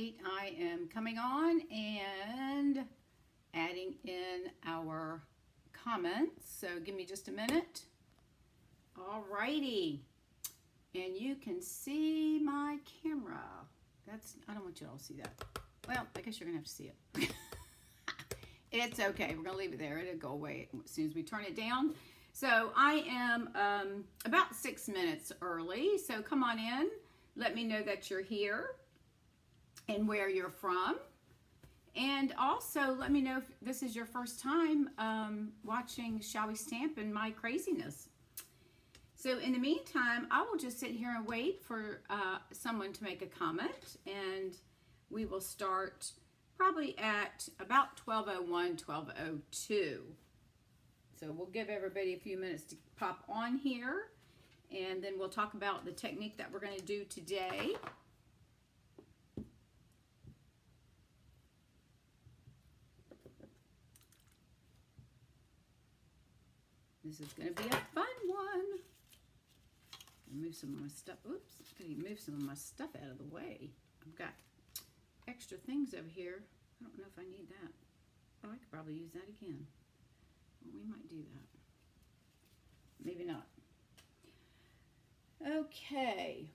right, I am coming on and adding in our comments. So give me just a minute. All righty. And you can see my camera. I don't want you all to see that. Well, I guess you're gonna have to see it. It's okay, we're gonna leave it there. It'll go away as soon as we turn it down. So I am about 6 minutes early. So come on in. Let me know that you're here and where you're from. And also let me know if this is your first time watching Shall We Stamp and my craziness. So in the meantime, I will just sit here and wait for someone to make a comment, and we will start probably at about 12:01, 12:02. So we'll give everybody a few minutes to pop on here, and then we'll talk about the technique that we're going to do today. This is going to be a fun one. Move some of my stuff. Oops, I gotta move some of my stuff out of the way. I've got extra things over here. I don't know if I need that. Oh, I could probably use that again. Well, we might do that. Maybe not. Okay.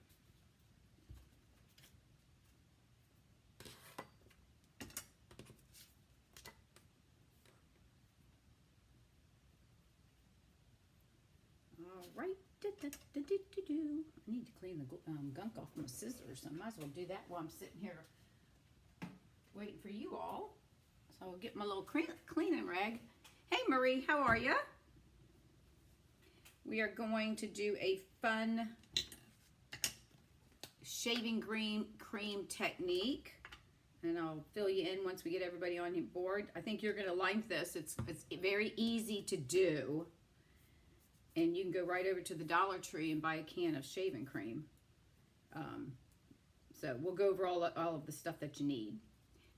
All right. I need to clean the gunk off my scissors. I might as well do that while I'm sitting here waiting for you all. So I'll get my little cleaning rag. Hey Marie, how are you? We are going to do a fun shaving cream technique, and I'll fill you in once we get everybody on board. I think you're going to like this. It's very easy to do. And you can go right over to the Dollar Tree and buy a can of shaving cream. So we'll go over all of the stuff that you need.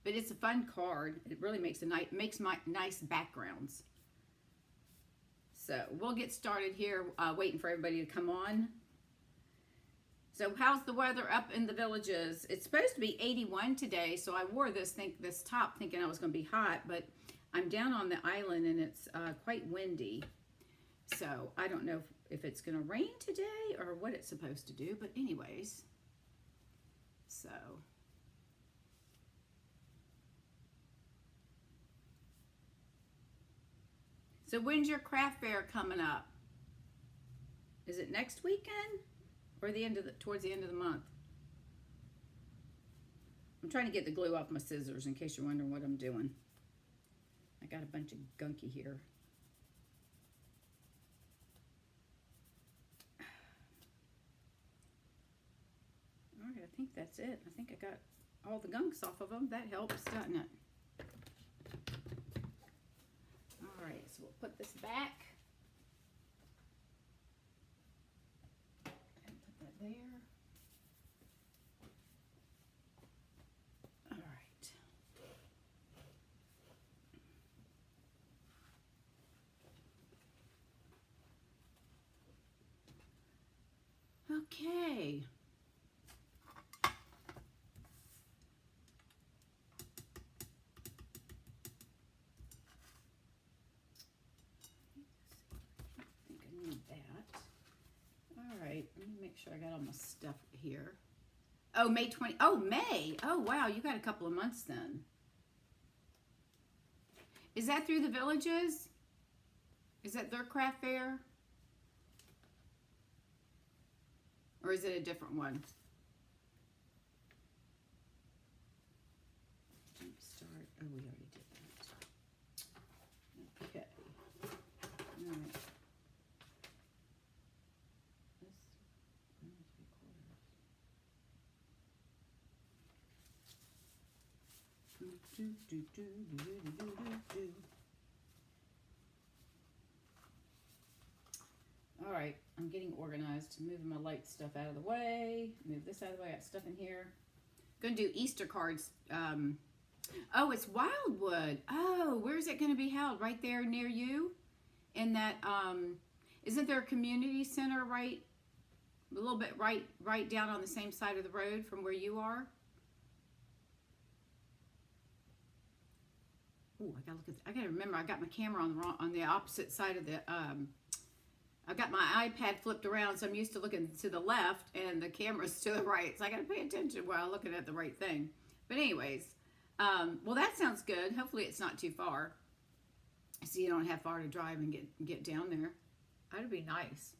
But it's a fun card. It really makes nice backgrounds. So we'll get started here, waiting for everybody to come on. So how's the weather up in the villages? It's supposed to be 81 today, so I wore this top thinking I was going to be hot, but I'm down on the island and it's quite windy. So I don't know if it's going to rain today or what it's supposed to do, but anyways, so when's your craft fair coming up? Is it next weekend or towards the end of the month? I'm trying to get the glue off my scissors in case you're wondering what I'm doing. I got a bunch of gunky here. I think that's it. I think I got all the gunks off of them. That helps, doesn't it? All right, so we'll put this back. And put that there. All right. Okay. Let me make sure I got all my stuff here. Oh, May 20. Oh, May. Oh, wow. You got a couple of months then. Is that through the villages? Is that their craft fair? Or is it a different one? Start. Oh, we already did that. Okay. All right. All right, I'm getting organized, moving my light stuff out of the way, move this out of the way, I got stuff in here. Gonna do Easter cards. Oh, it's Wildwood. Oh, where's it gonna be held? Right there near you? In that, isn't there a community center right, a little bit right down on the same side of the road from where you are? Oh, I gotta remember. I got my camera on the opposite side of the. I got my iPad flipped around, so I'm used to looking to the left, and the camera's to the right. So I gotta pay attention while I'm looking at the right thing. But anyways, well, that sounds good. Hopefully, it's not too far, so you don't have far to drive and get down there. That'd be nice.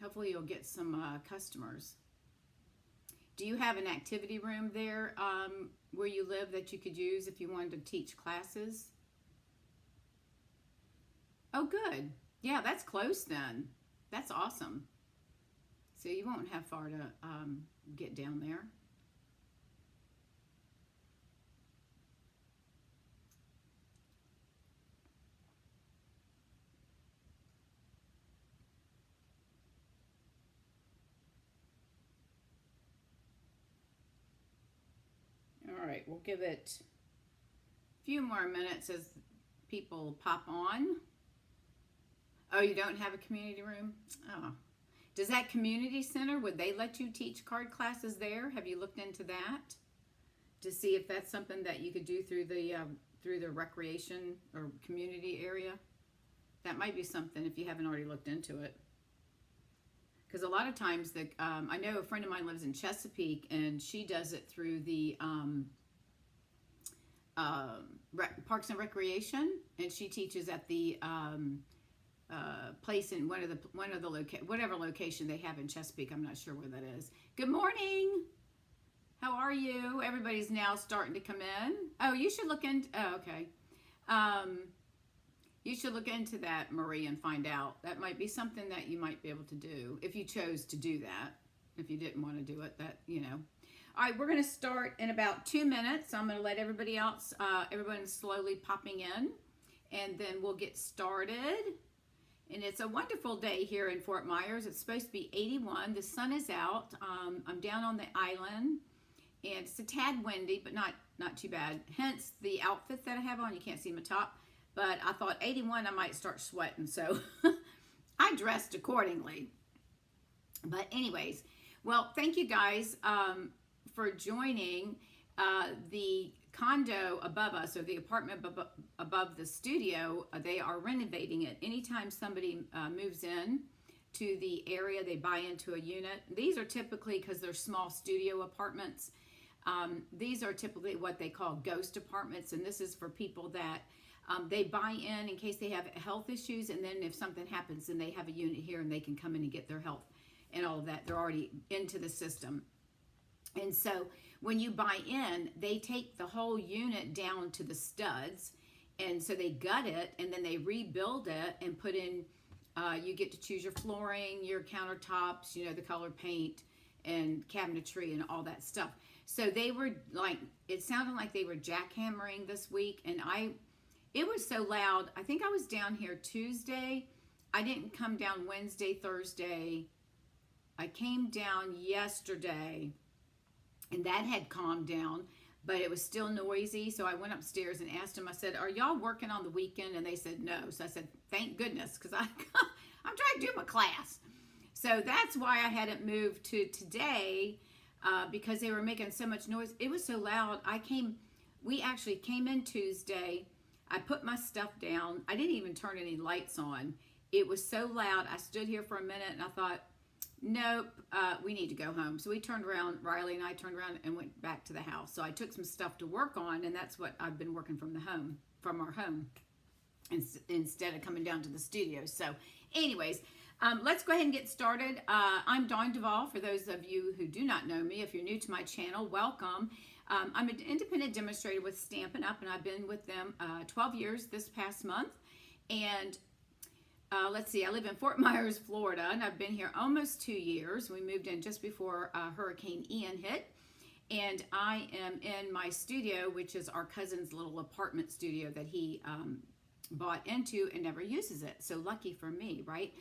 Hopefully, you'll get some customers. Do you have an activity room there where you live that you could use if you wanted to teach classes? Oh, good. Yeah, that's close then. That's awesome. So you won't have far to get down there. All right, we'll give it a few more minutes as people pop on. Oh, you don't have a community room? Oh. Does that community center, would they let you teach card classes there? Have you looked into that to see if that's something that you could do through the recreation or community area? That might be something if you haven't already looked into it. Because a lot of times, I know a friend of mine lives in Chesapeake, and she does it through the Parks and Recreation, and she teaches at the place in whatever location they have in Chesapeake. I'm not sure where that is. Good morning. How are you? Everybody's now starting to come in. Oh, you should look into. Oh, okay. You should look into that, Marie, and find out. That might be something that you might be able to do if you chose to do that. If you didn't want to do it, that, you know. All right, we're going to start in about 2 minutes. I'm going to let everybody else, everyone slowly popping in, and then we'll get started. And it's a wonderful day here in Fort Myers. It's supposed to be 81. The sun is out. I'm down on the island, and it's a tad windy, but not too bad. Hence the outfit that I have on. You can't see my top. But I thought 81, I might start sweating, so I dressed accordingly. But anyways, well, thank you guys for joining the condo above us, or the apartment above the studio. They are renovating it. Anytime somebody moves in to the area, they buy into a unit. These are typically, because they're small studio apartments, these are typically what they call ghost apartments, and this is for people that they buy in case they have health issues, and then if something happens, then they have a unit here and they can come in and get their health and all of that. They're already into the system. And so when you buy in, they take the whole unit down to the studs, and so they gut it and then they rebuild it and put in, you get to choose your flooring, your countertops, you know, the color paint and cabinetry and all that stuff. So they were like, it sounded like they were jackhammering this week, and it was so loud. I think I was down here Tuesday. I didn't come down Wednesday, Thursday. I came down yesterday, and that had calmed down, but it was still noisy. So I went upstairs and asked them, I said, are y'all working on the weekend? And they said no. So I said, thank goodness, because I'm trying to do my class. So that's why I hadn't moved to today, because they were making so much noise. It was so loud. We actually came in Tuesday. I put my stuff down. I didn't even turn any lights on. It was so loud. I stood here for a minute and I thought, nope, we need to go home. So we turned around, Riley and I turned around and went back to the house. So I took some stuff to work on, and that's what I've been working from our home, instead of coming down to the studio. So anyways, let's go ahead and get started. I'm Dawn Duvall. For those of you who do not know me, if you're new to my channel, welcome. I'm an independent demonstrator with Stampin' Up, and I've been with them 12 years this past month. And let's see, I live in Fort Myers, Florida, and I've been here almost 2 years. We moved in just before Hurricane Ian hit. And I am in my studio, which is our cousin's little apartment studio that he bought into and never uses it. So lucky for me, right?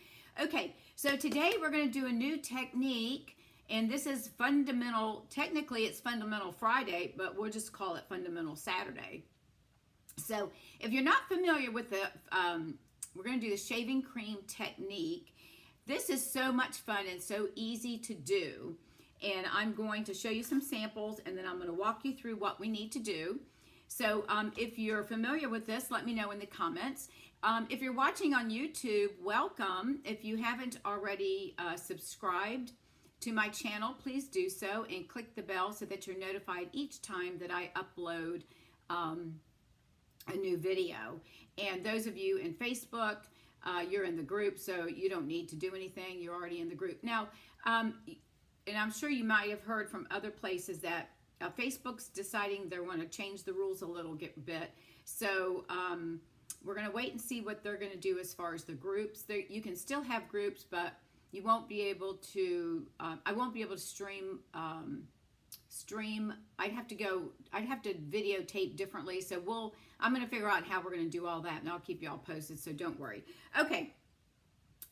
Okay, so today we're going to do a new technique. And this is fundamental. Technically, it's Fundamental Friday, but we'll just call it Fundamental Saturday. So if you're not familiar with the, we're going to do the shaving cream technique. This is so much fun and so easy to do. And I'm going to show you some samples, and then I'm going to walk you through what we need to do. So if you're familiar with this, let me know in the comments. If you're watching on YouTube, welcome. If you haven't already subscribed to my channel, please do so and click the bell so that you're notified each time that I upload a new video. And those of you in Facebook, you're in the group, so you don't need to do anything. You're already in the group. Now, and I'm sure you might have heard from other places that Facebook's deciding they want to change the rules a little bit. So we're going to wait and see what they're going to do as far as the groups. You can still have groups, but you won't be able to, I won't be able to stream, I'd have to videotape differently. So I'm going to figure out how we're going to do all that, and I'll keep you all posted, so don't worry. Okay,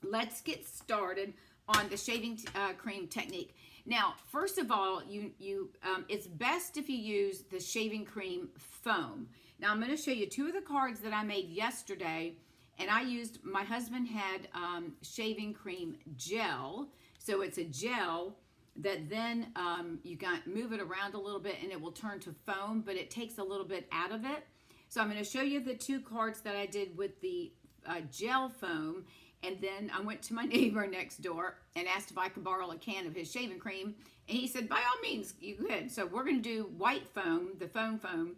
let's get started on the shaving cream technique. Now, first of all, it's best if you use the shaving cream foam. Now, I'm going to show you two of the cards that I made yesterday, and my husband had shaving cream gel. So it's a gel that then you move it around a little bit and it will turn to foam, but it takes a little bit out of it. So I'm going to show you the two cards that I did with the gel foam. And then I went to my neighbor next door and asked if I could borrow a can of his shaving cream. And he said, by all means, you could. So we're going to do white foam, the foam.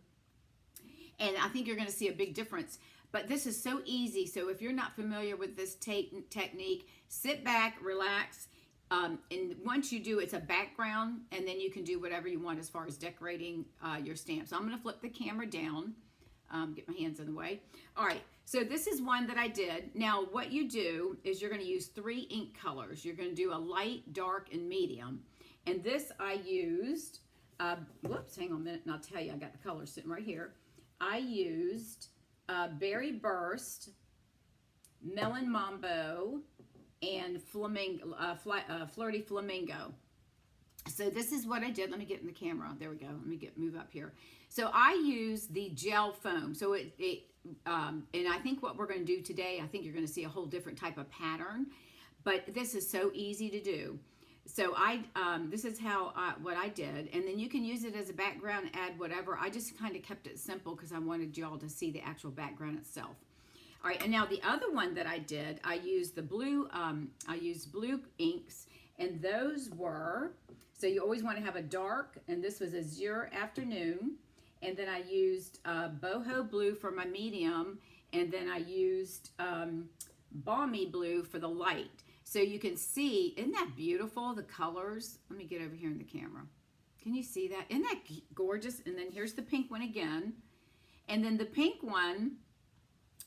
And I think you're going to see a big difference. But this is so easy. So if you're not familiar with this technique, sit back, relax. And once you do, it's a background. And then you can do whatever you want as far as decorating your stamps. So I'm going to flip the camera down. Get my hands in the way. All right, so this is one that I did. Now, what you do is you're going to use 3 ink colors. You're going to do a light, dark, and medium. And this I used, whoops, hang on a minute, and I'll tell you, I got the colors sitting right here. I used Berry Burst, Melon Mambo, and Flirty Flamingo. So this is what I did. Let me get in the camera. There we go. Let me move up here. So I use the gel foam. So and I think what we're going to do today, I think you're going to see a whole different type of pattern, but this is so easy to do. So this is what I did, and then you can use it as a background, add whatever. I just kind of kept it simple because I wanted y'all to see the actual background itself. All right, and now the other one that I did, I used the blue. I used blue inks, and those were. So you always want to have a dark, and this was Azure Afternoon. And then I used Boho Blue for my medium, and then I used Balmy Blue for the light. So you can see, isn't that beautiful, the colors? Let me get over here in the camera. Can you see that? Isn't that gorgeous? And then here's the pink one again. And then the pink one,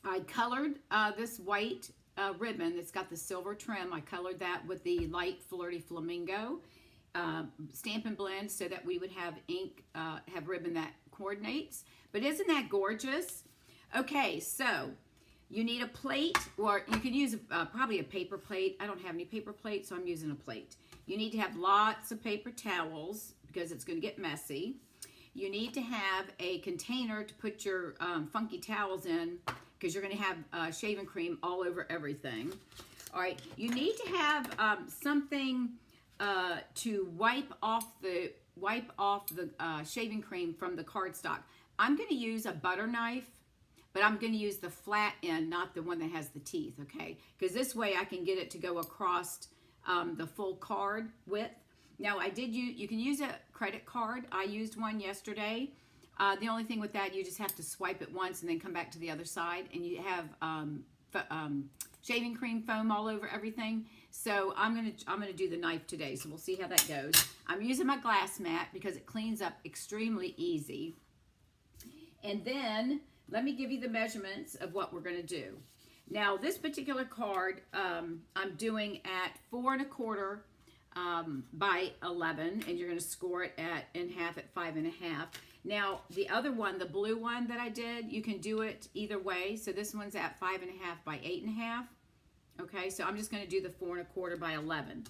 I colored this white ribbon that's got the silver trim. I colored that with the light Flirty Flamingo. Stamp and blend so that we would have ink, have ribbon that coordinates. But isn't that gorgeous? Okay, so you need a plate, or you can use probably a paper plate. I don't have any paper plate, so I'm using a plate. You need to have lots of paper towels because it's going to get messy. You need to have a container to put your funky towels in because you're going to have shaving cream all over everything. All right, you need to have something to wipe off the shaving cream from the cardstock. I'm going to use a butter knife, but I'm going to use the flat end, not the one that has the teeth, okay? Because this way I can get it to go across the full card width. Now you can use a credit card. I used one yesterday. The only thing with that, you just have to swipe it once and then come back to the other side, and you have shaving cream foam all over everything. So I'm gonna do the knife today, so we'll see how that goes. I'm using my glass mat because it cleans up extremely easy. And then let me give you the measurements of what we're gonna do. Now this particular card I'm doing at 4 1/4 by 11, and you're gonna score it in half at 5 1/2. Now the other one, the blue one that I did, you can do it either way. So this one's at 5 1/2 by 8 1/2. Okay, so I'm just going to do the 4 1/4 by 11.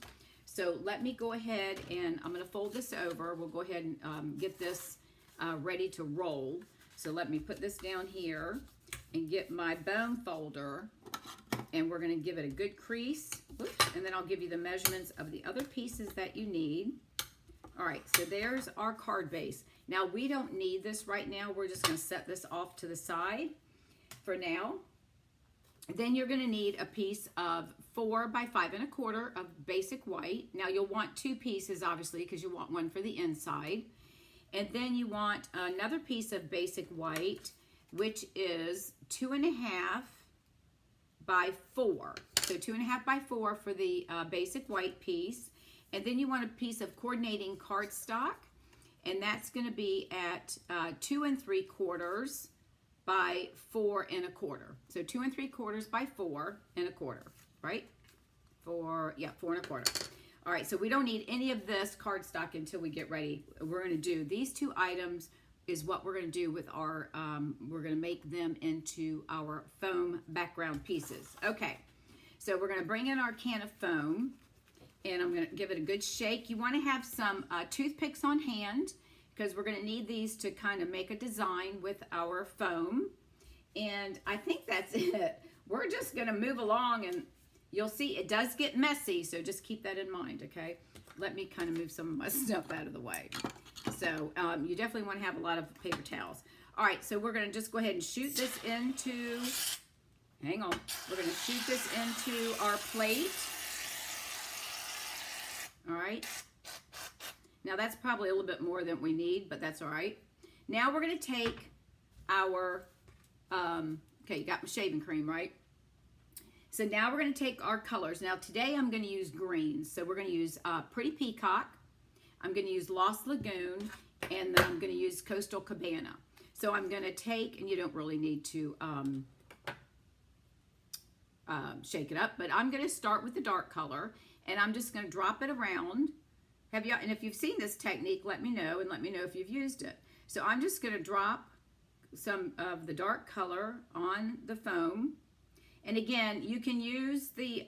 So let me go ahead and I'm going to fold this over. We'll go ahead and get this ready to roll. So let me put this down here and get my bone folder, and we're going to give it a good crease. Oops, and then I'll give you the measurements of the other pieces that you need. All right, so there's our card base. Now we don't need this right now. We're just going to set this off to the side for now. Then you're going to need a piece of 4 by 5 1/4 of basic white. Now you'll want 2 pieces, obviously, because you want one for the inside. And then you want another piece of basic white, which is 2 1/2 by 4. So 2 1/2 by 4 for the basic white piece. And then you want a piece of coordinating cardstock, and that's going to be at 2 3/4 by 4 1/4. So 2 3/4 by 4 1/4, right? 4 1/4. All right, so we don't need any of this cardstock until we get ready. We're going to do these 2 items is what we're going to do with our, we're going to make them into our foam background pieces. Okay, so we're going to bring in our can of foam, and I'm going to give it a good shake. You want to have some toothpicks on hand, because we're going to need these to kind of make a design with our foam. And I think that's it. We're just going to move along, and you'll see it does get messy, so just keep that in mind, okay? Let me kind of move some of my stuff out of the way. So you definitely want to have a lot of paper towels. All right, so we're going to just go ahead and shoot this into, hang on, we're going to shoot this into our plate. All right. Now that's probably a little bit more than we need, but that's all right. Now we're going to take our, okay, you got my shaving cream, right? So now we're going to take our colors. Now today I'm going to use greens. So we're going to use Pretty Peacock. I'm going to use Lost Lagoon, and then I'm going to use Coastal Cabana. So I'm going to take, and you don't really need to shake it up, but I'm going to start with the dark color, and I'm just going to drop it around. And if you've seen this technique, let me know, and let me know if you've used it. So I'm just going to drop some of the dark color on the foam. And again, you can use the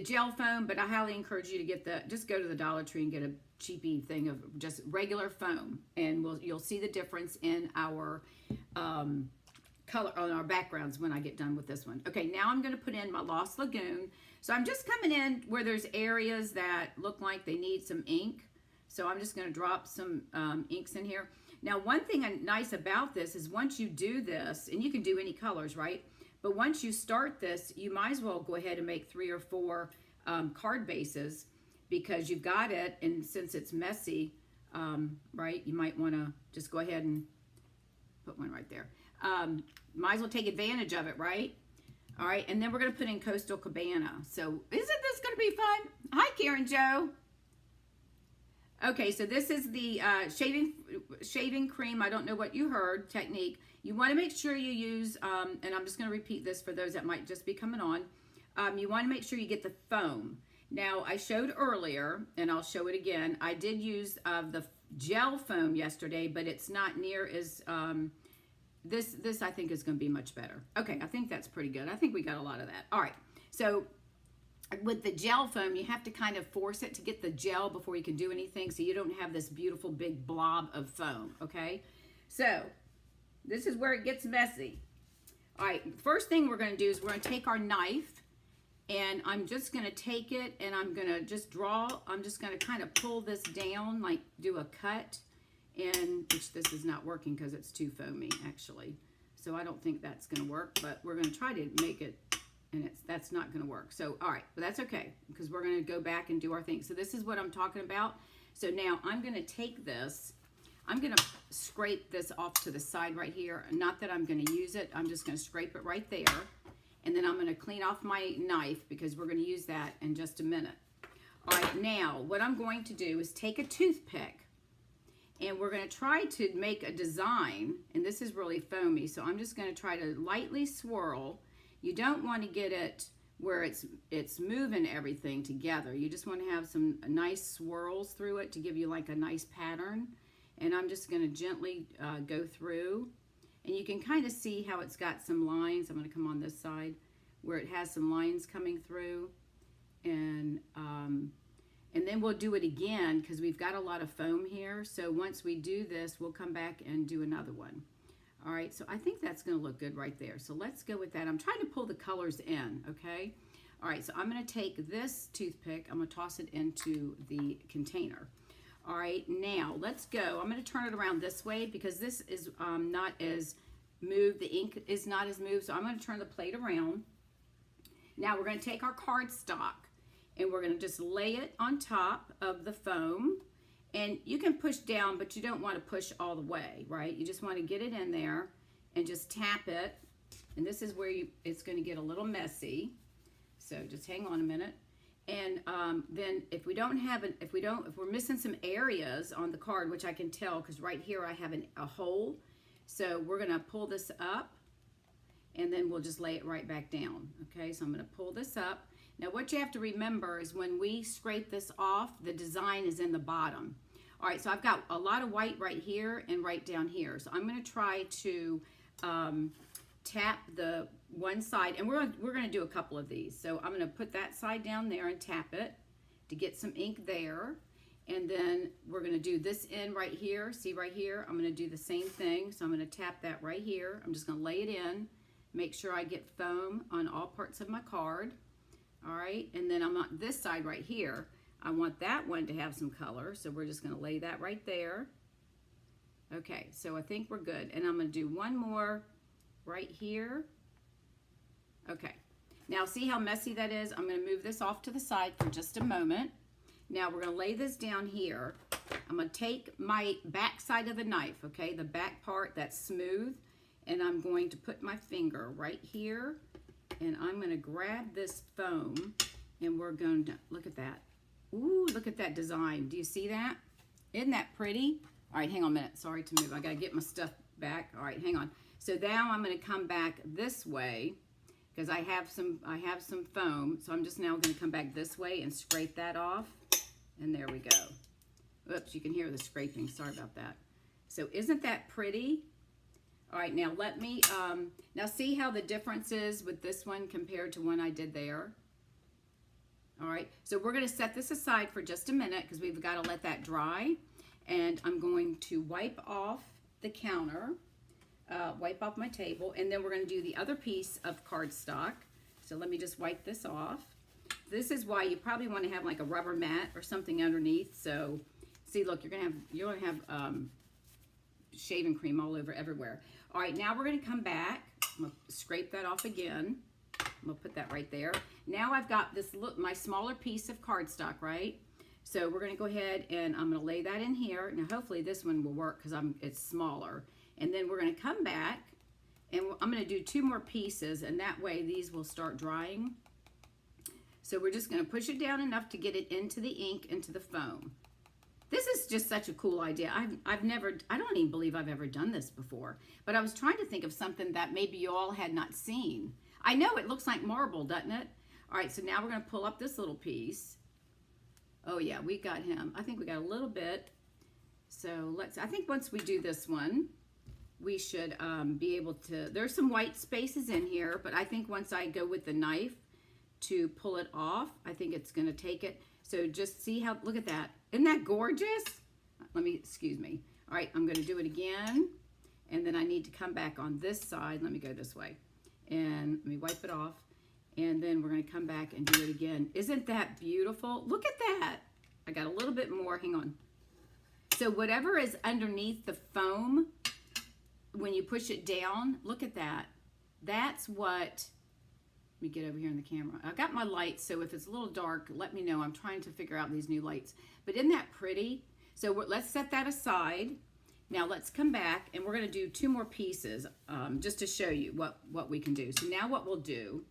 gel foam, but I highly encourage you to just go to the Dollar Tree and get a cheapy thing of just regular foam, and you'll see the difference in our color on our backgrounds when I get done with this one. Okay, now I'm going to put in my Lost Lagoon. So I'm just coming in where there's areas that look like they need some ink. So I'm just going to drop some inks in here. Now, one thing nice about this is once you do this, and you can do any colors, right? But once you start this, you might as well go ahead and make 3 or 4 card bases, because you've got it, and since it's messy, right, you might want to just go ahead and put one right there. Might as well take advantage of it, right? All right, and then we're going to put in Coastal Cabana. So isn't this going to be fun? Hi, Karen Jo. Okay, so this is the shaving cream, I don't know what you heard, technique. You want to make sure you use, and I'm just going to repeat this for those that might just be coming on. You want to make sure you get the foam. Now, I showed earlier, and I'll show it again, I did use the gel foam yesterday, but it's not near as, this I think is going to be much better. Okay, I think that's pretty good. I think we got a lot of that. All right, so with the gel foam, you have to kind of force it to get the gel before you can do anything, so you don't have this beautiful big blob of foam, okay? So this is where it gets messy. All right, first thing we're going to do is we're going to take our knife, and I'm just going to take it, and I'm going to just draw. I'm just going to kind of pull this down, like do a cut, and which this is not working because it's too foamy, actually. So I don't think that's going to work, but we're going to try to make it, and that's not going to work. So, all right, but that's okay, because we're going to go back and do our thing. So this is what I'm talking about. So now I'm going to take this. I'm going to scrape this off to the side right here. Not that I'm going to use it. I'm just going to scrape it right there. And then I'm going to clean off my knife, because we're going to use that in just a minute. All right, now what I'm going to do is take a toothpick, and we're going to try to make a design. And this is really foamy, so I'm just going to try to lightly swirl. You don't want to get it where it's moving everything together. You just want to have some nice swirls through it to give you like a nice pattern. And I'm just going to gently go through. And you can kind of see how it's got some lines. I'm going to come on this side where it has some lines coming through. And then we'll do it again, because we've got a lot of foam here. So once we do this, we'll come back and do another one. All right, so I think that's going to look good right there. So let's go with that. I'm trying to pull the colors in, okay? All right, so I'm going to take this toothpick. I'm going to toss it into the container. All right, now let's go. I'm going to turn it around this way because this is not as moved. The ink is not as moved, so I'm going to turn the plate around. Now we're going to take our cardstock and we're going to just lay it on top of the foam. And you can push down, but you don't want to push all the way, right? You just want to get it in there and just tap it. And this is where it's going to get a little messy. So just hang on a minute. And then if we're missing some areas on the card, which I can tell because right here I have a hole. So we're going to pull this up and then we'll just lay it right back down. Okay, so I'm going to pull this up. Now what you have to remember is when we scrape this off, the design is in the bottom. All right, so I've got a lot of white right here and right down here. So I'm going to try to tap the one side, and we're going to do a couple of these. So I'm going to put that side down there and tap it to get some ink there. And then we're going to do this end right here. See right here? I'm going to do the same thing. So I'm going to tap that right here. I'm just going to lay it in. Make sure I get foam on all parts of my card. All right, and then I'm on this side right here. I want that one to have some color, so we're just going to lay that right there. Okay, so I think we're good. And I'm going to do one more right here. Okay, now see how messy that is? I'm going to move this off to the side for just a moment. Now we're going to lay this down here. I'm going to take my back side of the knife, okay, the back part that's smooth, and I'm going to put my finger right here. And I'm going to grab this foam and we're going to, look at that. Ooh, look at that design. Do you see that? Isn't that pretty? All right, hang on a minute. Sorry to move. I got to get my stuff back. All right, hang on. So now I'm going to come back this way because I have some foam. So I'm just now going to come back this way and scrape that off. And there we go. Oops, you can hear the scraping. Sorry about that. So isn't that pretty? All right, now let me, now see how the difference is with this one compared to one I did there. All right, so we're gonna set this aside for just a minute because we've gotta let that dry. And I'm going to wipe off the counter, wipe off my table, and then we're gonna do the other piece of cardstock. So let me just wipe this off. This is why you probably wanna have like a rubber mat or something underneath. So see, look, you're gonna have shaving cream all over everywhere. All right, now we're going to come back. I'm going to scrape that off again. I'm going to put that right there. Now I've got this my smaller piece of cardstock, right? So we're going to go ahead and I'm going to lay that in here. Now hopefully this one will work because it's smaller. And then we're going to come back and I'm going to do 2 more pieces, and that way these will start drying. So we're just going to push it down enough to get it into the ink, into the foam. This is just such a cool idea. I don't even believe I've ever done this before, but I was trying to think of something that maybe you all had not seen. I know it looks like marble, doesn't it? All right, so now we're going to pull up this little piece. Oh yeah, we got him. I think we got a little bit. So I think once we do this one, we should be able to, there's some white spaces in here, but I think once I go with the knife to pull it off, I think it's going to take it. So just see how, look at that. Isn't that gorgeous? Excuse me. All right, I'm going to do it again. And then I need to come back on this side. Let me go this way. And let me wipe it off. And then we're going to come back and do it again. Isn't that beautiful? Look at that. I got a little bit more. Hang on. So whatever is underneath the foam, when you push it down, look at that. That's what... Let me get over here in the camera. I got my lights, so if it's a little dark, let me know. I'm trying to figure out these new lights. But isn't that pretty? So let's set that aside. Now let's come back, and we're going to do 2 more pieces just to show you what we can do. So now what we'll do,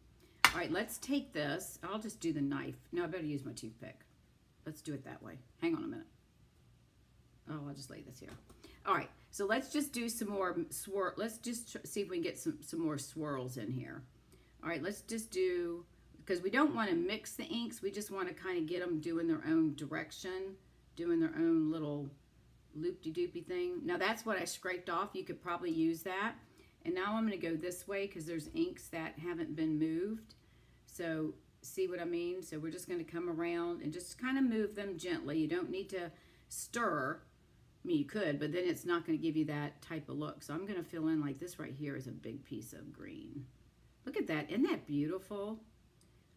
all right, let's take this. I'll just do the knife. No, I better use my toothpick. Let's do it that way. Hang on a minute. Oh, I'll just lay this here. All right, so let's just do some more swirl. Let's just see if we can get some more swirls in here. All right, let's just do, because we don't want to mix the inks, we just want to kind of get them doing their own direction, doing their own little loop-de-doopy thing. Now that's what I scraped off. You could probably use that. And now I'm going to go this way because there's inks that haven't been moved. So see what I mean? So we're just going to come around and just kind of move them gently. You don't need to stir. I mean, you could, but then it's not going to give you that type of look. So I'm going to fill in like this right here is a big piece of green. Look at that. Isn't that beautiful?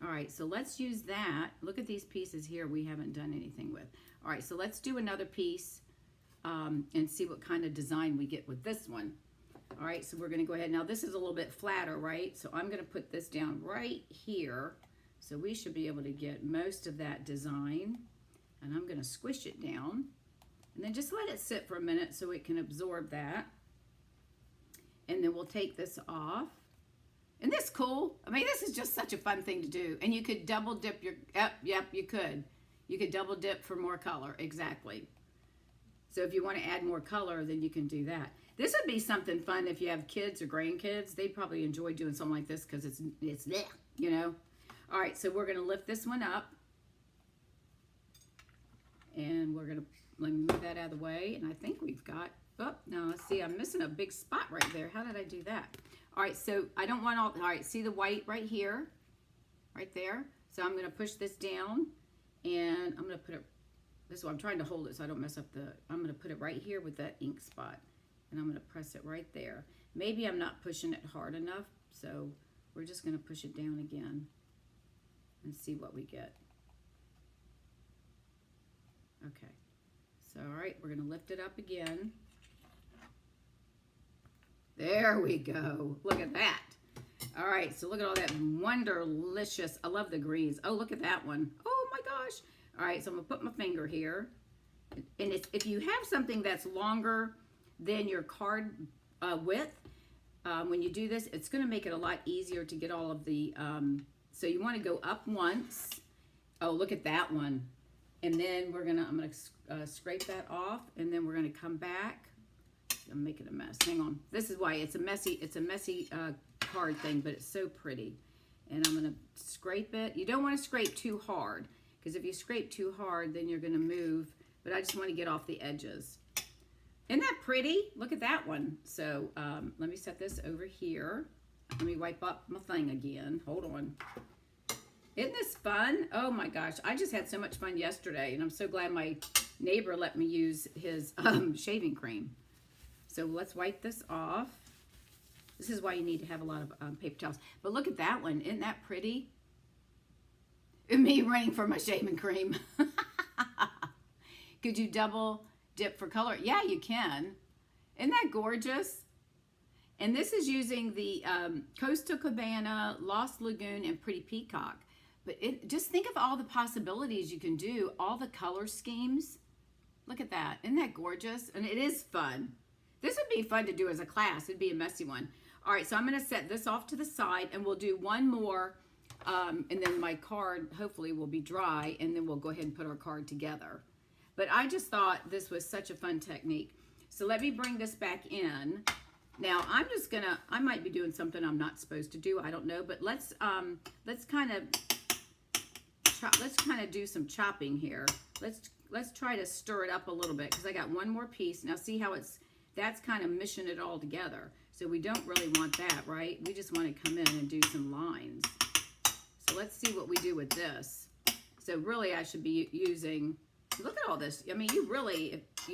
All right, so let's use that. Look at these pieces here we haven't done anything with. All right, so let's do another piece and see what kind of design we get with this one. All right, so we're going to go ahead. Now, this is a little bit flatter, right? So I'm going to put this down right here. So we should be able to get most of that design. And I'm going to squish it down. And then just let it sit for a minute so it can absorb that. And then we'll take this off. Isn't this cool? I mean, this is just such a fun thing to do. And you could double dip your, yep, you could. You could double dip for more color, exactly. So if you want to add more color, then you can do that. This would be something fun if you have kids or grandkids. They'd probably enjoy doing something like this because it's there, you know. All right, so we're going to lift this one up. And we're going to, let me move that out of the way. And I think we've got, oh, no, see, I'm missing a big spot right there. How did I do that? All right, so I don't want all right, see the white right here, right there? So I'm going to push this down, and I'm going to put it, this is why I'm trying to hold it so I don't mess up the, I'm going to put it right here with that ink spot, and I'm going to press it right there. Maybe I'm not pushing it hard enough, so we're just going to push it down again and see what we get. Okay, so all right, we're going to lift it up again. There we go. Look at that. All right, so look at all that wonderlicious. I love the greens. Oh, look at that one. Oh my gosh. All right, so I'm gonna put my finger here. And if you have something that's longer than your card width, when you do this, it's gonna make it a lot easier to get all of the, so you wanna go up once. Oh, look at that one. And then I'm gonna scrape that off, and then we're gonna come back. I'm making a mess. Hang on. This is why it's a messy card thing, but it's so pretty. And I'm going to scrape it. You don't want to scrape too hard, because if you scrape too hard, then you're going to move. But I just want to get off the edges. Isn't that pretty? Look at that one. So let me set this over here. Let me wipe up my thing again. Hold on. Isn't this fun? Oh my gosh. I just had so much fun yesterday, and I'm so glad my neighbor let me use his shaving cream. So let's wipe this off. This is why you need to have a lot of paper towels. But look at that one. Isn't that pretty? And me running for my shaving cream. Could you double dip for color? Yeah, you can. Isn't that gorgeous? And this is using the Coastal Cabana, Lost Lagoon, and Pretty Peacock. But just think of all the possibilities you can do, all the color schemes. Look at that. Isn't that gorgeous? And it is fun. This would be fun to do as a class. It'd be a messy one. All right, so I'm going to set this off to the side, and we'll do one more, and then my card hopefully will be dry, and then we'll go ahead and put our card together. But I just thought this was such a fun technique. So let me bring this back in. Now I'm just gonna, I might be doing something I'm not supposed to do. I don't know, but let's kind of do some chopping here. Let's try to stir it up a little bit, because I got one more piece. Now see how that's kind of mishing it all together. So we don't really want that, right? We just want to come in and do some lines. So let's see what we do with this. So really I should be using, look at all this. I mean, you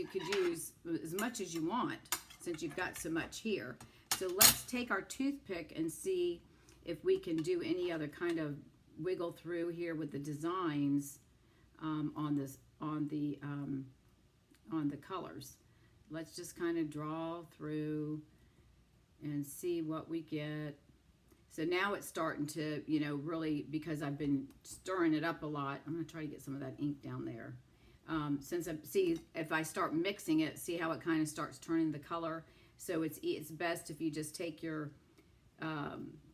could use as much as you want since you've got so much here. So let's take our toothpick and see if we can do any other kind of wiggle through here with the designs on the colors. Let's just kind of draw through and see what we get. So now it's starting to, you know, really, because I've been stirring it up a lot. I'm going to try to get some of that ink down there. See, if I start mixing it, see how it kind of starts turning the color. So it's best if you just take your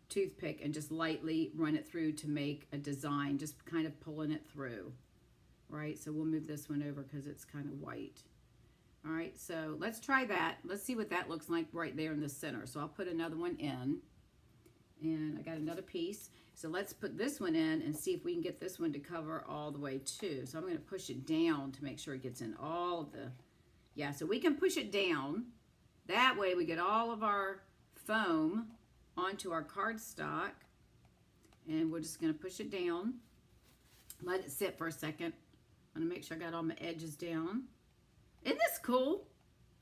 toothpick and just lightly run it through to make a design, just kind of pulling it through, right? So we'll move this one over because it's kind of white. All right, so let's try that. Let's see what that looks like right there in the center. So I'll put another one in, and I got another piece. So let's put this one in and see if we can get this one to cover all the way too. So I'm going to push it down to make sure it gets in all of the, yeah, so we can push it down. That way we get all of our foam onto our cardstock, and we're just going to push it down. Let it sit for a second. I'm going to make sure I got all my edges down. Isn't this cool?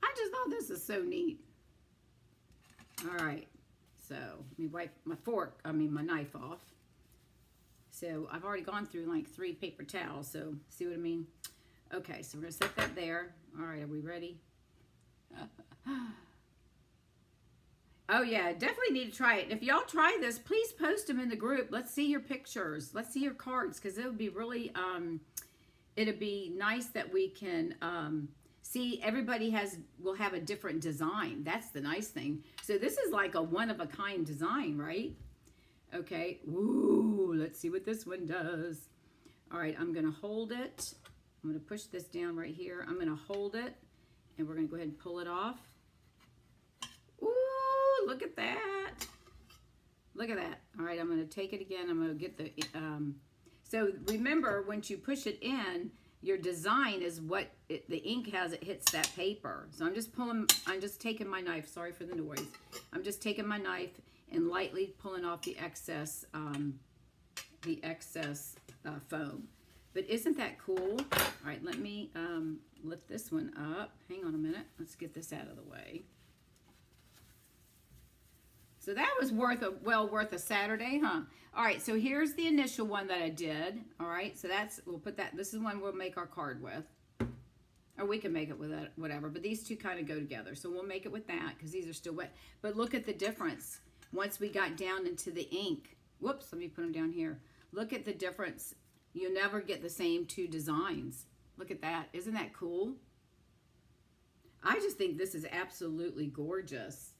I just thought this is so neat. All right, so let me wipe my knife off. So I've already gone through like 3 paper towels, so see what I mean? Okay, so we're gonna set that there. All right, are we ready? Oh yeah, definitely need to try it. If y'all try this, please post them in the group. Let's see your pictures. Let's see your cards, because it would be really, it'd be nice that we can see everybody will have a different design. That's the nice thing. So this is like a one-of-a-kind design, right? Okay, ooh, let's see what this one does. All right, I'm gonna hold it. I'm gonna push this down right here. I'm gonna hold it, and we're gonna go ahead and pull it off. Ooh, look at that. Look at that. All right, I'm gonna take it again. I'm gonna get the, so remember, once you push it in, your design is what the ink has, it hits that paper. So I'm just taking my knife, sorry for the noise. I'm just taking my knife and lightly pulling off the excess foam. But isn't that cool? All right, let me lift this one up. Hang on a minute. Let's get this out of the way. So that was well worth a Saturday, huh? All right, so here's the initial one that I did. All right, so we'll put that, this is one we'll make our card with. Or we can make it with that, whatever, but these two kind of go together. So we'll make it with that because these are still wet. But look at the difference. Once we got down into the ink, whoops, let me put them down here. Look at the difference. You'll never get the same 2 designs. Look at that. Isn't that cool? I just think this is absolutely gorgeous.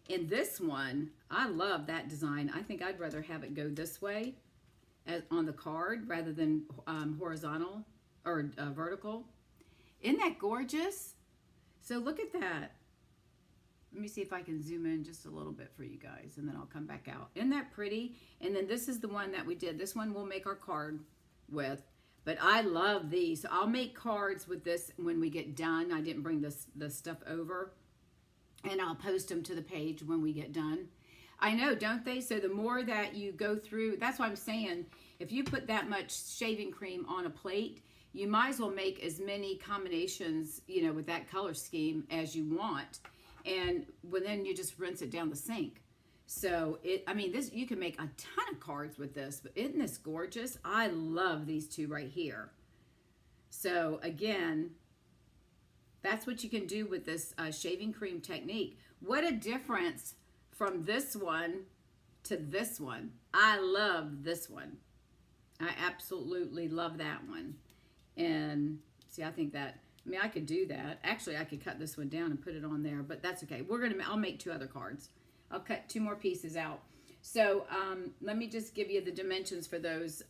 And this one, I love that design. I think I'd rather have it go this way on the card rather than horizontal or vertical. Isn't that gorgeous? So look at that. Let me see if I can zoom in just a little bit for you guys, and then I'll come back out. Isn't that pretty? And then this is the one that we did. This one we'll make our card with. But I love these. So I'll make cards with this when we get done. I didn't bring the stuff over. And I'll post them to the page when we get done. I know, don't they? So the more that you go through, that's why I'm saying, if you put that much shaving cream on a plate, you might as well make as many combinations, you know, with that color scheme as you want. And then you just rinse it down the sink. So I mean, this, you can make a ton of cards with this, but isn't this gorgeous? I love these 2 right here. So again, that's what you can do with this shaving cream technique. What a difference from this one to this one. I love this one. I absolutely love that one. And see, I think that, I mean, I could do that. Actually, I could cut this one down and put it on there, but that's okay. I'll make 2 other cards. I'll cut 2 more pieces out. So let me just give you the dimensions for those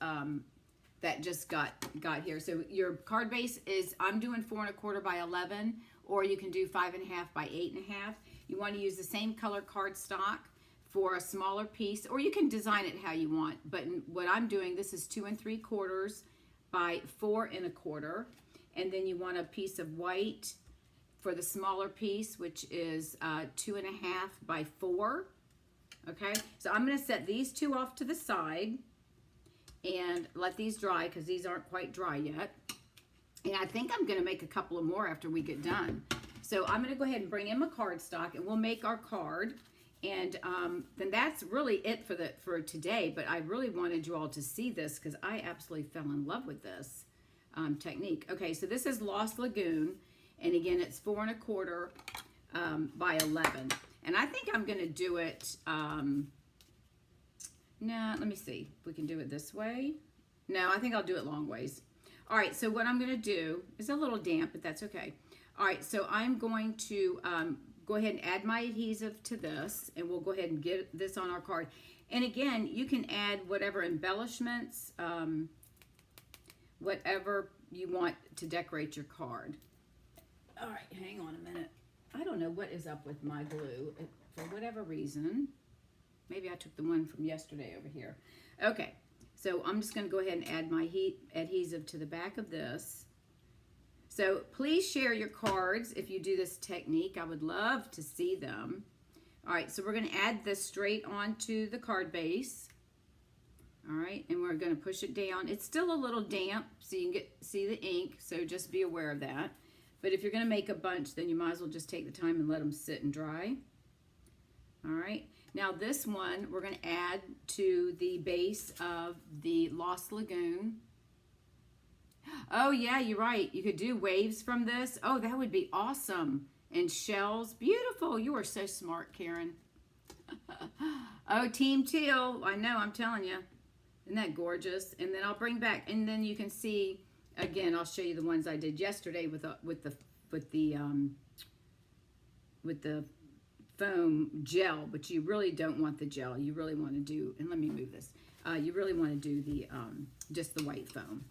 that just got here. So your card base is, I'm doing 4 1/4 by 11, or you can do 5 1/2 by 8 1/2. You want to use the same color cardstock for a smaller piece, or you can design it how you want. But what I'm doing, this is 2 3/4 by 4 1/4. And then you want a piece of white for the smaller piece, which is 2 1/2 by 4. Okay, so I'm going to set these 2 off to the side and let these dry because these aren't quite dry yet. And I think I'm going to make a couple of more after we get done. So I'm going to go ahead and bring in my cardstock, and we'll make our card. And then that's really it for today. But I really wanted you all to see this because I absolutely fell in love with this technique. Okay, so this is Lost Lagoon, and again, it's 4 1/4 by 11. And I think I'm going to do it. Now, let me see if we can do it this way. No, I think I'll do it long ways. All right, so what I'm going to do is a little damp, but that's okay. All right, so I'm going to go ahead and add my adhesive to this, and we'll go ahead and get this on our card. And again, you can add whatever embellishments, whatever you want to decorate your card. All right, hang on a minute. I don't know what is up with my glue. For whatever reason, maybe I took the one from yesterday over here. Okay, so I'm just going to go ahead and add my adhesive to the back of this. So please share your cards if you do this technique. I would love to see them. All right, so we're going to add this straight onto the card base. All right, and we're going to push it down. It's still a little damp, so you can see the ink, so just be aware of that. But if you're going to make a bunch, then you might as well just take the time and let them sit and dry. All right, Now this one we're going to add to the base of the Lost Lagoon. Oh yeah, you're right. You could do waves from this. Oh, that would be awesome. And shells. Beautiful. You are so smart, Karen. Oh, Team Teal. I know, I'm telling you. Isn't that gorgeous? And then I'll bring back, and then you can see, again, I'll show you the ones I did yesterday with the foam gel, but you really don't want the gel. You really want to do, and let me move this. You really want to do the just the white foam.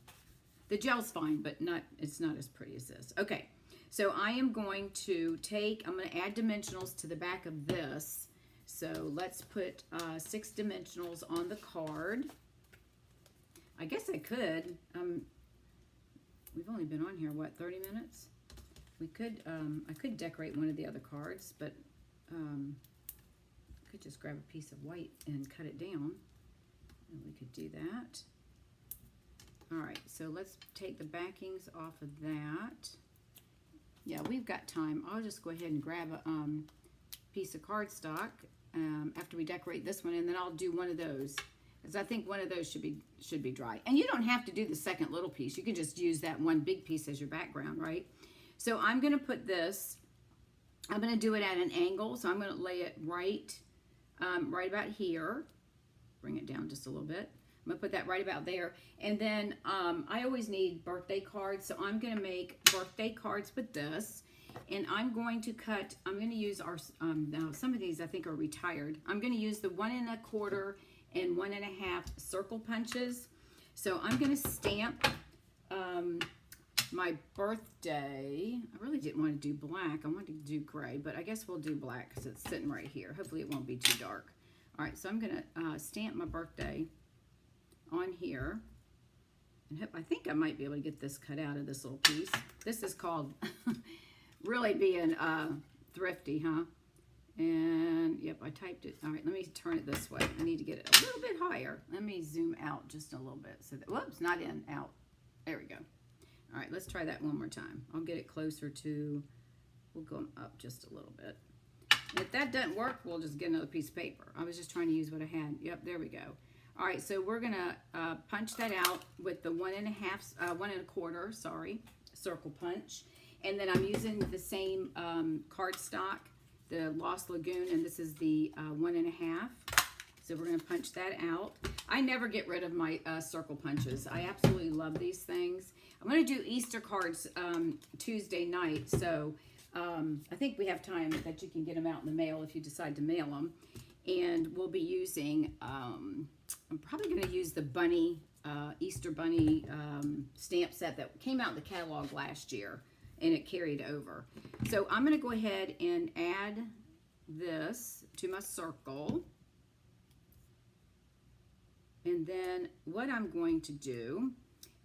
The gel's fine, but it's not as pretty as this. Okay, so I am going to I'm going to add dimensionals to the back of this. So let's put 6 dimensionals on the card. I guess I could. We've only been on here, what, 30 minutes? We could, I could decorate one of the other cards, but I could just grab a piece of white and cut it down. And we could do that. All right, so let's take the backings off of that. Yeah, we've got time. I'll just go ahead and grab a piece of cardstock after we decorate this one, and then I'll do one of those, because I think one of those should be dry. And you don't have to do the second little piece. You can just use that one big piece as your background, right? So I'm going to put this, I'm going to do it at an angle, so I'm going to lay it right about here. Bring it down just a little bit. I'm going to put that right about there. And then I always need birthday cards, so I'm going to make birthday cards with this. And I'm going to use our, now some of these I think are retired. I'm going to use the 1 1/4 and 1 1/2 circle punches. So I'm going to stamp my birthday. I really didn't want to do black. I wanted to do gray, but I guess we'll do black because it's sitting right here. Hopefully it won't be too dark. All right, so I'm going to stamp my birthday on here. And I think I might be able to get this cut out of this little piece. This is called really being thrifty, huh? And yep, I typed it. All right, let me turn it this way. I need to get it a little bit higher. Let me zoom out just a little bit. So that, whoops, not in, out. There we go. All right, let's try that one more time. I'll get it closer to, we'll go up just a little bit. If that doesn't work, we'll just get another piece of paper. I was just trying to use what I had. Yep, there we go. All right, so we're gonna punch that out with the 1 1/4, sorry, circle punch. And then I'm using the same cardstock, the Lost Lagoon, and this is the 1 1/2. So we're gonna punch that out. I never get rid of my circle punches. I absolutely love these things. I'm gonna do Easter cards Tuesday night, so I think we have time that you can get them out in the mail if you decide to mail them. And we'll be using, I'm probably gonna use the bunny, Easter bunny stamp set that came out in the catalog last year, and it carried over. So I'm gonna go ahead and add this to my circle. And then what I'm going to do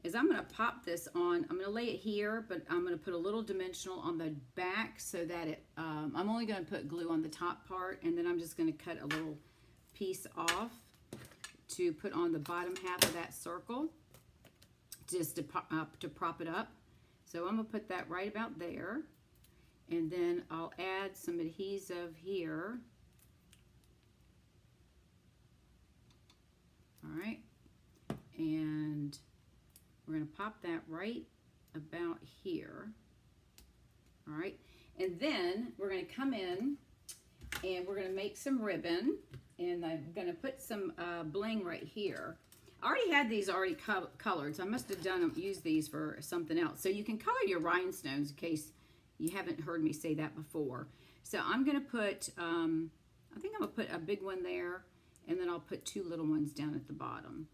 is I'm going to pop this on. I'm going to lay it here, but I'm going to put a little dimensional on the back so that it, I'm only going to put glue on the top part, and then I'm just going to cut a little piece off to put on the bottom half of that circle, just to prop it up. So I'm going to put that right about there, and then I'll add some adhesive here. All right, and we're going to pop that right about here. All right, and then we're going to come in and we're going to make some ribbon, and I'm going to put some bling right here. I already had these already colored, so I must have used these for something else. So you can color your rhinestones in case you haven't heard me say that before. So I'm going to put, I think I'm going to put a big one there, and then I'll put 2 little ones down at the bottom.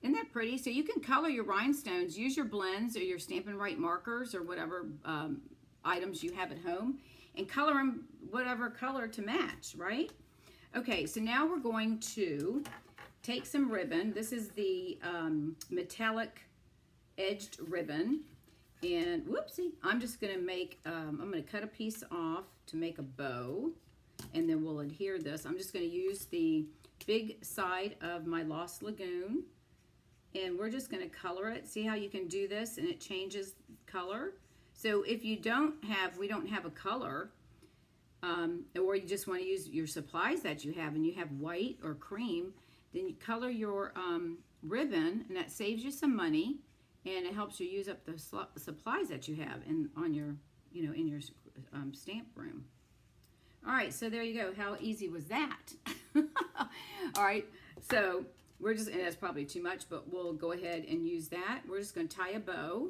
Isn't that pretty? So you can color your rhinestones, use your blends or your Stampin' Right markers or whatever items you have at home, and color them whatever color to match, right? Okay, so now we're going to take some ribbon. This is the metallic edged ribbon. And whoopsie, I'm just gonna make, I'm gonna cut a piece off to make a bow, and then we'll adhere this. I'm just gonna use the big side of my Lost Lagoon, and we're just going to color it. See how you can do this and it changes color? So if you don't have, we don't have a color, or you just want to use your supplies that you have, and you have white or cream, then you color your ribbon, and that saves you some money, and it helps you use up the supplies that you have on your, in your stamp room. All right, so there you go. How easy was that? All right, so we're just, and that's probably too much, but we'll go ahead and use that. We're just going to tie a bow.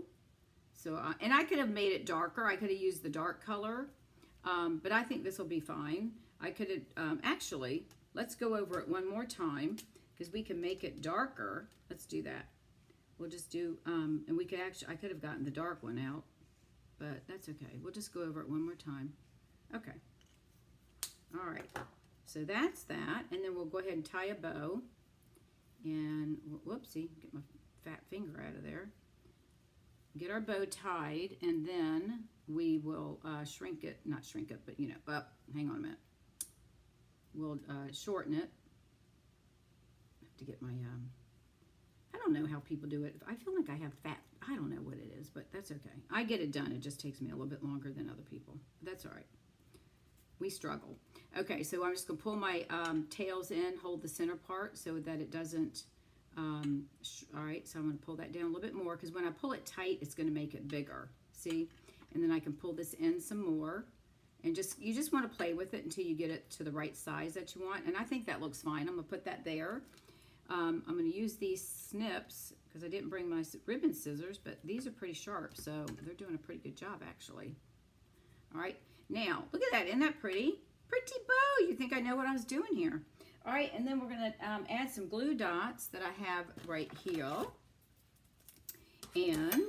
So, and I could have made it darker. I could have used the dark color, but I think this will be fine. I could have, actually, let's go over it one more time, because we can make it darker. Let's do that. We'll just do, and we could actually, I could have gotten the dark one out, but that's okay. We'll just go over it one more time. Okay. All right. So that's that, and then we'll go ahead and tie a bow. And whoopsie, get my fat finger out of there. Get our bow tied, and then we will shrink it, not shrink it, but hang on a minute. We'll shorten it. I have to get my, I don't know how people do it. I feel like I have fat, I don't know what it is, but that's okay. I get it done. It just takes me a little bit longer than other people. But that's all right. We struggle. Okay, so I'm just going to pull my tails in, hold the center part so that it doesn't, all right, so I'm going to pull that down a little bit more, because when I pull it tight, it's going to make it bigger, see? And then I can pull this in some more, and you just want to play with it until you get it to the right size that you want, and I think that looks fine. I'm going to put that there. I'm going to use these snips, because I didn't bring my ribbon scissors, but these are pretty sharp, so they're doing a pretty good job, actually. All right, now, look at that. Isn't that pretty? Pretty bow. You think I know what I was doing here. All right, and then we're going to add some glue dots that I have right here. And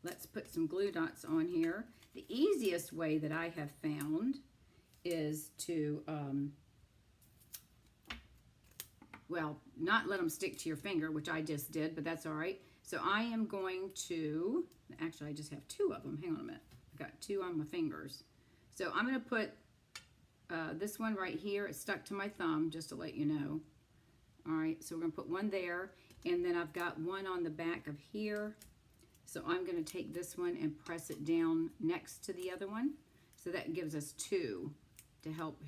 let's put some glue dots on here. The easiest way that I have found is to, well, not let them stick to your finger, which I just did, but that's all right. So I am going to, actually I just have two of them. Hang on a minute. I've got two on my fingers. So I'm going to put this one right here. It's stuck to my thumb, just to let you know. All right, so we're going to put one there, and then I've got one on the back of here. So I'm going to take this one and press it down next to the other one. So that gives us two to help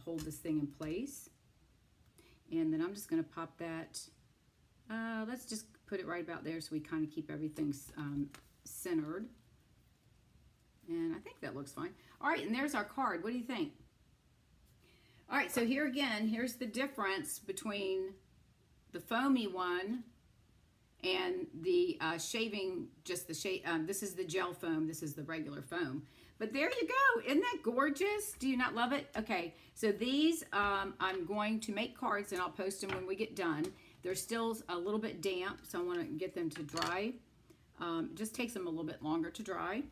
hold this thing in place. And then I'm just going to pop that. Let's just put it right about there so we kind of keep everything centered. And I think that looks fine. All right, and there's our card. What do you think? All right, so here again, here's the difference between the foamy one and the shaving, just the shave. This is the gel foam. This is the regular foam. But there you go. Isn't that gorgeous? Do you not love it? Okay, so these I'm going to make cards, and I'll post them when we get done. They're still a little bit damp, so I want to get them to dry. It just takes them a little bit longer to dry.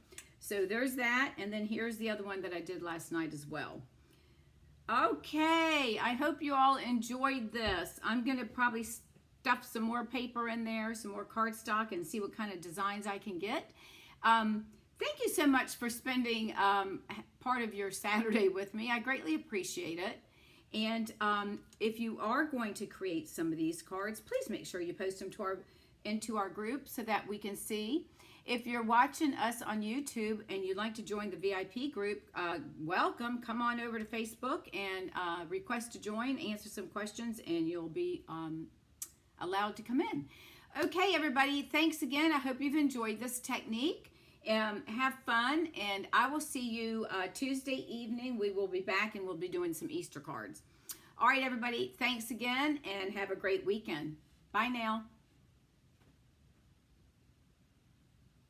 So there's that, and then here's the other one that I did last night as well. Okay, I hope you all enjoyed this. I'm going to probably stuff some more paper in there, some more cardstock, and see what kind of designs I can get. Thank you so much for spending part of your Saturday with me. I greatly appreciate it. And if you are going to create some of these cards, please make sure you post them into our group so that we can see. If you're watching us on YouTube and you'd like to join the VIP group, welcome. Come on over to Facebook and request to join, answer some questions, and you'll be allowed to come in. Okay, everybody, thanks again. I hope you've enjoyed this technique. Have fun, and I will see you Tuesday evening. We will be back, and we'll be doing some Easter cards. All right, everybody, thanks again, and have a great weekend. Bye now.